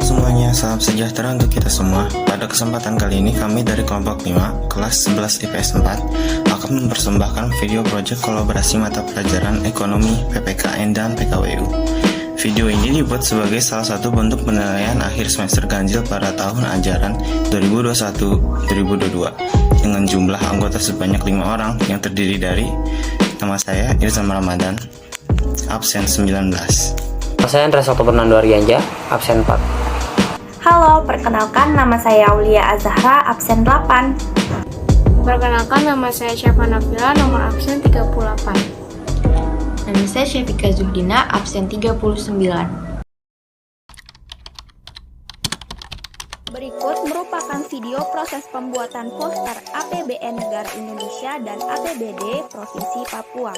Semuanya, salam sejahtera untuk kita semua. Pada kesempatan kali ini kami dari kelompok 5, kelas 11 IPS 4 akan mempersembahkan video proyek kolaborasi mata pelajaran ekonomi, PPKN, dan PKWU. Video ini dibuat sebagai salah satu bentuk penilaian akhir semester ganjil pada tahun ajaran 2021-2022 dengan jumlah anggota sebanyak 5 orang yang terdiri dari nama saya Irzam Ramadan, absen 19. Saya Andres Oktober Nando Aryanja, absen 4. Halo, perkenalkan nama saya Aulia Azahra, absen 8. Perkenalkan nama saya Syafa Nafila, nomor absen 38. Nama saya Syafika Zuhdina, absen 39. Berikut merupakan video proses pembuatan poster APBN Negara Indonesia dan APBD Provinsi Papua.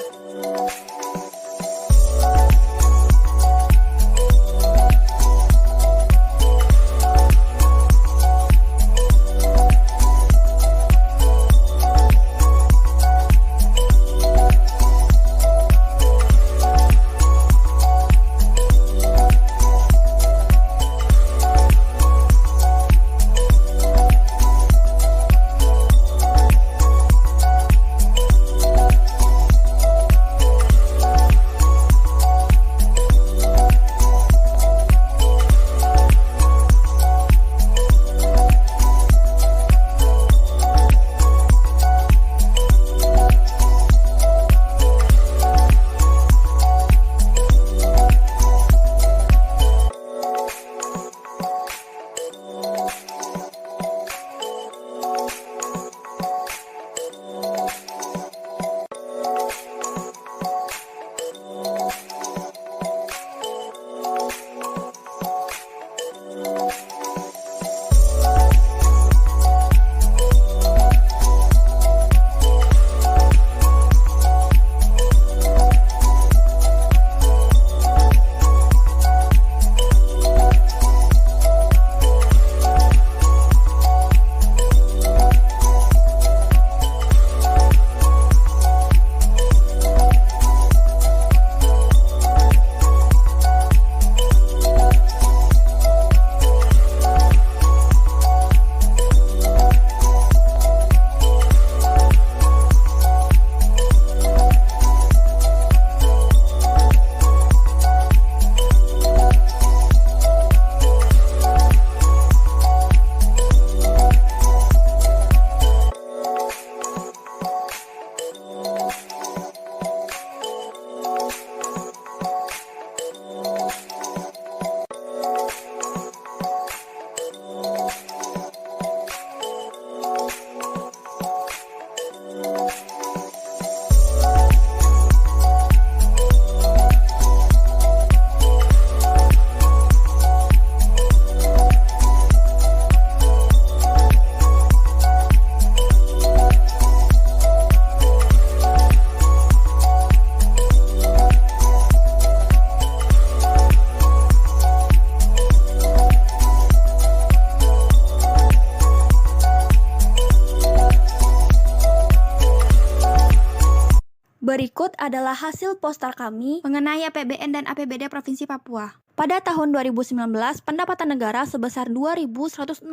Berikut adalah hasil poster kami mengenai APBN dan APBD Provinsi Papua. Pada tahun 2019, pendapatan negara sebesar 2.165,1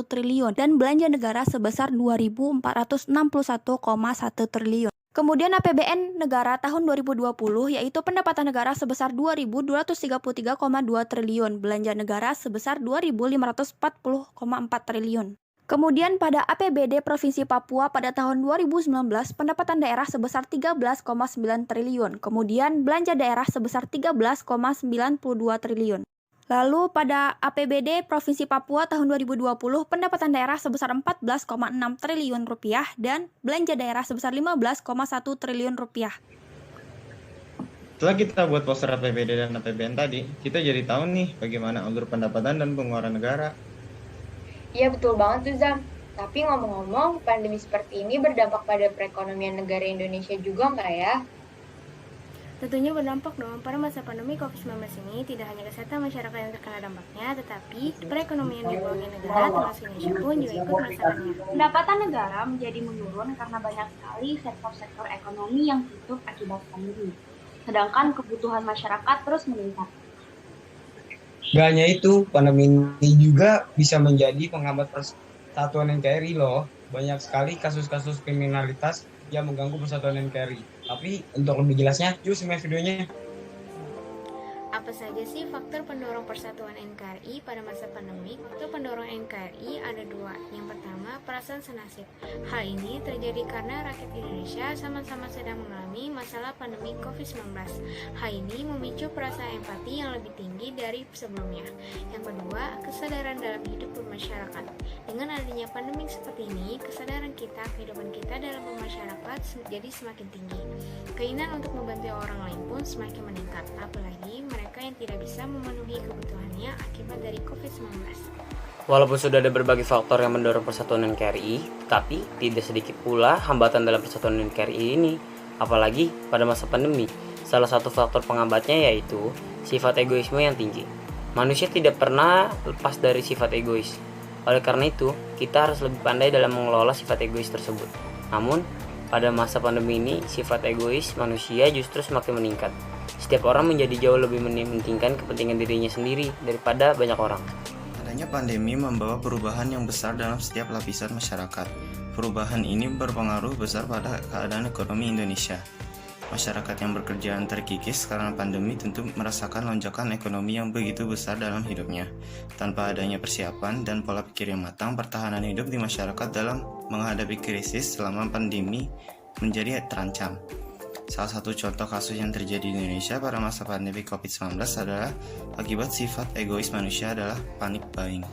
triliun dan belanja negara sebesar 2.461,1 triliun. Kemudian APBN negara tahun 2020 yaitu pendapatan negara sebesar 2.233,2 triliun, belanja negara sebesar 2.540,4 triliun. Kemudian pada APBD Provinsi Papua pada tahun 2019, pendapatan daerah sebesar 13,9 triliun. Kemudian belanja daerah sebesar 13,92 triliun. Lalu pada APBD Provinsi Papua tahun 2020, pendapatan daerah sebesar 14,6 triliun rupiah dan belanja daerah sebesar 15,1 triliun rupiah. Setelah kita buat poster APBD dan APBN tadi, kita jadi tahu nih bagaimana alur pendapatan dan pengeluaran negara. Iya betul banget tuh Zam. Tapi ngomong-ngomong, pandemi seperti ini berdampak pada perekonomian negara Indonesia juga nggak ya? Tentunya berdampak dong. Pada masa pandemi COVID-19 ini, tidak hanya kesehatan masyarakat yang terkena dampaknya, tetapi perekonomian di berbagai negara termasuk Indonesia pun juga ikut merasakannya. Pendapatan negara menjadi menurun karena banyak sekali sektor-sektor ekonomi yang tutup akibat pandemi. sedangkan kebutuhan masyarakat terus meningkat. Gak hanya itu, pandemi ini juga bisa menjadi penghambat persatuan NKRI loh. Banyak sekali kasus-kasus kriminalitas yang mengganggu persatuan NKRI. Tapi untuk lebih jelasnya, yuk simak videonya. Apa saja sih faktor pendorong persatuan NKRI pada masa pandemi? Faktor pendorong NKRI ada dua. Yang pertama, perasaan senasib. Hal ini terjadi karena rakyat Indonesia sama-sama sedang mengalami masalah pandemi COVID-19. Hal ini memicu perasaan empati yang lebih tinggi dari sebelumnya. Yang kedua, kesadaran dalam hidup bermasyarakat. Dengan adanya pandemi seperti ini, kesadaran kita, kehidupan kita dalam bermasyarakat jadi semakin tinggi. Keinginan untuk membantu orang lain pun semakin meningkat, apalagi mereka yang tidak bisa memenuhi kebutuhannya akibat dari COVID-19. Walaupun sudah ada berbagai faktor yang mendorong persatuan NKRI, tetapi tidak sedikit pula hambatan dalam persatuan NKRI ini, apalagi pada masa pandemi. Salah satu faktor penghambatnya yaitu sifat egoisme yang tinggi. Manusia tidak pernah lepas dari sifat egois. Oleh karena itu, kita harus lebih pandai dalam mengelola sifat egois tersebut. Namun, pada masa pandemi ini, sifat egois manusia justru semakin meningkat. Setiap orang menjadi jauh lebih mementingkan kepentingan dirinya sendiri daripada banyak orang. Adanya pandemi membawa perubahan yang besar dalam setiap lapisan masyarakat. Perubahan ini berpengaruh besar pada keadaan ekonomi Indonesia. Masyarakat yang berkerjaan terkikis karena pandemi tentu merasakan lonjakan ekonomi yang begitu besar dalam hidupnya. Tanpa adanya persiapan dan pola pikir yang matang, pertahanan hidup di masyarakat dalam menghadapi krisis selama pandemi menjadi terancam. Salah satu contoh kasus yang terjadi di Indonesia pada masa pandemi COVID-19 adalah akibat sifat egois manusia adalah panic buying.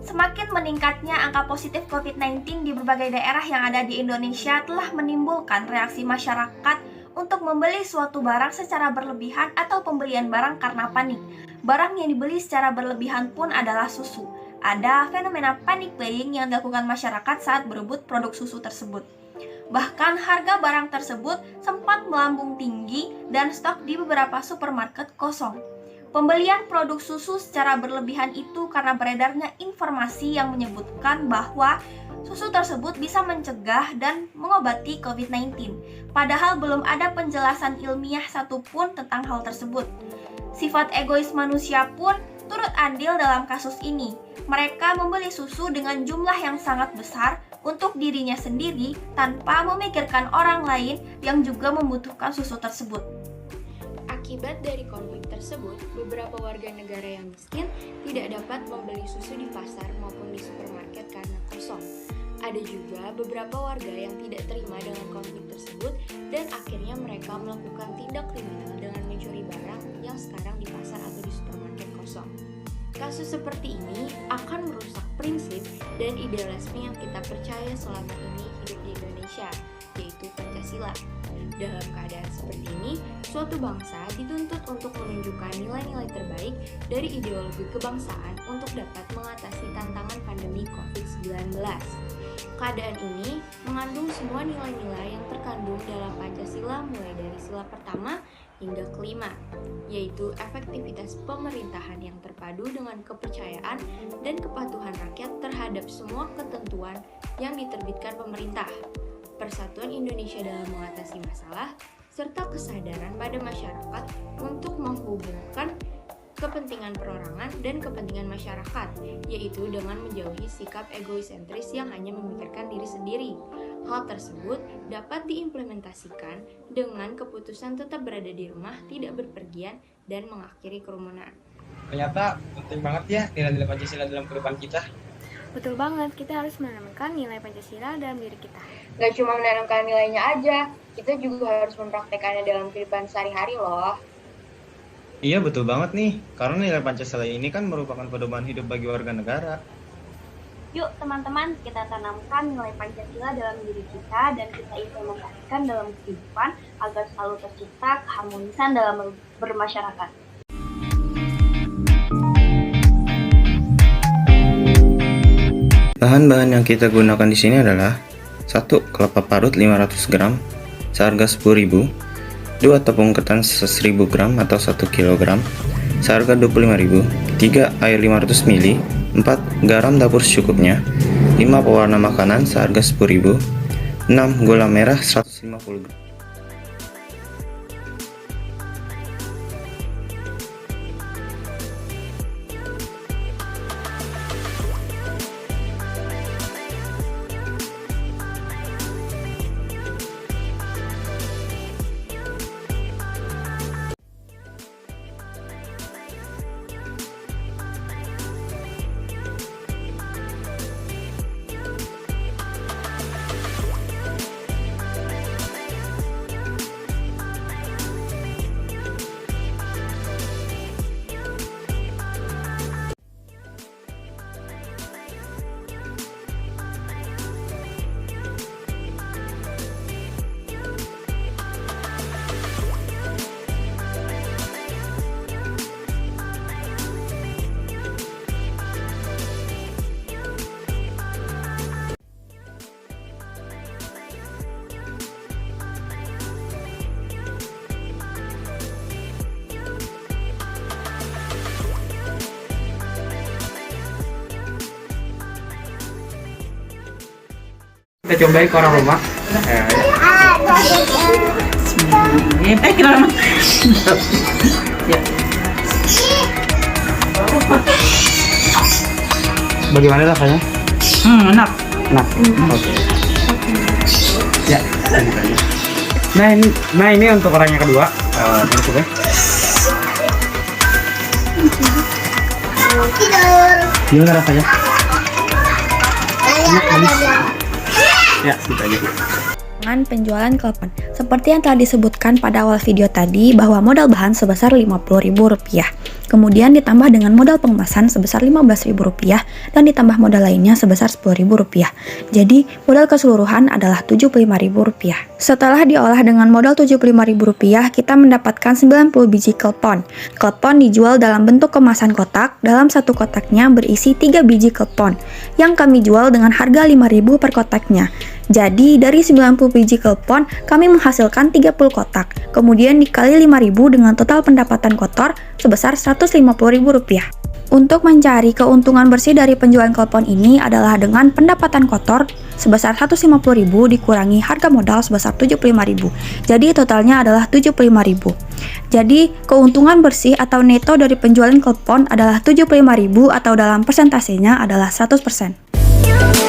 Semakin meningkatnya angka positif COVID-19 di berbagai daerah yang ada di Indonesia telah menimbulkan reaksi masyarakat untuk membeli suatu barang secara berlebihan atau pembelian barang karena panik. Barang yang dibeli secara berlebihan pun adalah susu. Ada fenomena panic buying yang dilakukan masyarakat saat berebut produk susu tersebut. Bahkan harga barang tersebut sempat melambung tinggi dan stok di beberapa supermarket kosong. Pembelian produk susu secara berlebihan itu karena beredarnya informasi yang menyebutkan bahwa susu tersebut bisa mencegah dan mengobati COVID-19. Padahal belum ada penjelasan ilmiah satupun tentang hal tersebut. Sifat egois manusia pun turut andil dalam kasus ini. Mereka membeli susu dengan jumlah yang sangat besar untuk dirinya sendiri tanpa memikirkan orang lain yang juga membutuhkan susu tersebut. Akibat dari konflik tersebut, beberapa warga negara yang miskin tidak dapat membeli susu di pasar maupun di supermarket karena kosong. Ada juga beberapa warga yang tidak terima dengan konflik tersebut dan akhirnya mereka melakukan tindak kriminal dengan mencuri barang yang sekarang di pasar atau di supermarket kosong. Kasus seperti ini akan merusak prinsip dan idealisme yang kita percaya selama ini hidup di Indonesia, yaitu Pancasila. Dalam keadaan seperti ini, suatu bangsa dituntut untuk menunjukkan nilai-nilai terbaik dari ideologi kebangsaan untuk dapat mengatasi tantangan pandemi COVID-19. Keadaan ini mengandung semua nilai-nilai yang terkandung dalam Pancasila mulai dari sila pertama hingga kelima, yaitu efektivitas pemerintahan yang terpadu dengan kepercayaan dan kepatuhan rakyat terhadap semua ketentuan yang diterbitkan pemerintah, persatuan Indonesia dalam mengatasi masalah, serta kesadaran pada masyarakat untuk menghubungkan kepentingan perorangan dan kepentingan masyarakat, yaitu dengan menjauhi sikap egoisentris yang hanya memikirkan diri sendiri. Hal tersebut dapat diimplementasikan dengan keputusan tetap berada di rumah, tidak berpergian, dan mengakhiri kerumunan. Ternyata penting banget ya nilai-nilai Pancasila dalam kehidupan kita. Betul banget, kita harus menanamkan nilai Pancasila dalam diri kita. Gak cuma menanamkan nilainya aja, kita juga harus mempraktekannya dalam kehidupan sehari-hari loh. Iya betul banget nih, karena nilai Pancasila ini kan merupakan pedoman hidup bagi warga negara. Yuk teman-teman, kita tanamkan nilai Pancasila dalam diri kita dan kita implementasikan dalam kehidupan agar selalu tercipta keharmonisan dalam bermasyarakat. Bahan-bahan yang kita gunakan di sini adalah 1. Kelapa parut 500 gram seharga 10.000, 2. Tepung ketan 1000 gram atau 1 kg seharga 25.000, 3. Air 500 ml, 4. Garam dapur secukupnya, 5. Pewarna makanan seharga 10.000, 6. Gula merah 150 gram. Kita cobain ke orang rumah. Kita lama. Ya. Bagaimana rasanya? Enak. Nah, oke. Ya, nah ini untuk orang yang kedua. Ini coba. Gimana rasanya? Ya, gitu aja. Dengan penjualan klepon. Seperti yang telah disebutkan pada awal video tadi bahwa modal bahan sebesar Rp50.000. Kemudian ditambah dengan modal pengemasan sebesar Rp15.000 dan ditambah modal lainnya sebesar Rp10.000. Jadi, modal keseluruhan adalah Rp75.000. Setelah diolah dengan modal Rp75.000, kita mendapatkan 90 biji klepon. Klepon dijual dalam bentuk kemasan kotak. Dalam satu kotaknya berisi 3 biji klepon yang kami jual dengan harga Rp5.000 per kotaknya. Jadi, dari 90 biji klepon, kami menghasilkan 30 kotak. Kemudian dikali 5.000 dengan total pendapatan kotor sebesar Rp150.000. Untuk mencari keuntungan bersih dari penjualan klepon ini adalah dengan pendapatan kotor sebesar Rp150.000 dikurangi harga modal sebesar Rp75.000. Jadi, totalnya adalah Rp75.000. Jadi, keuntungan bersih atau neto dari penjualan klepon adalah Rp75.000 atau dalam persentasenya adalah 100%.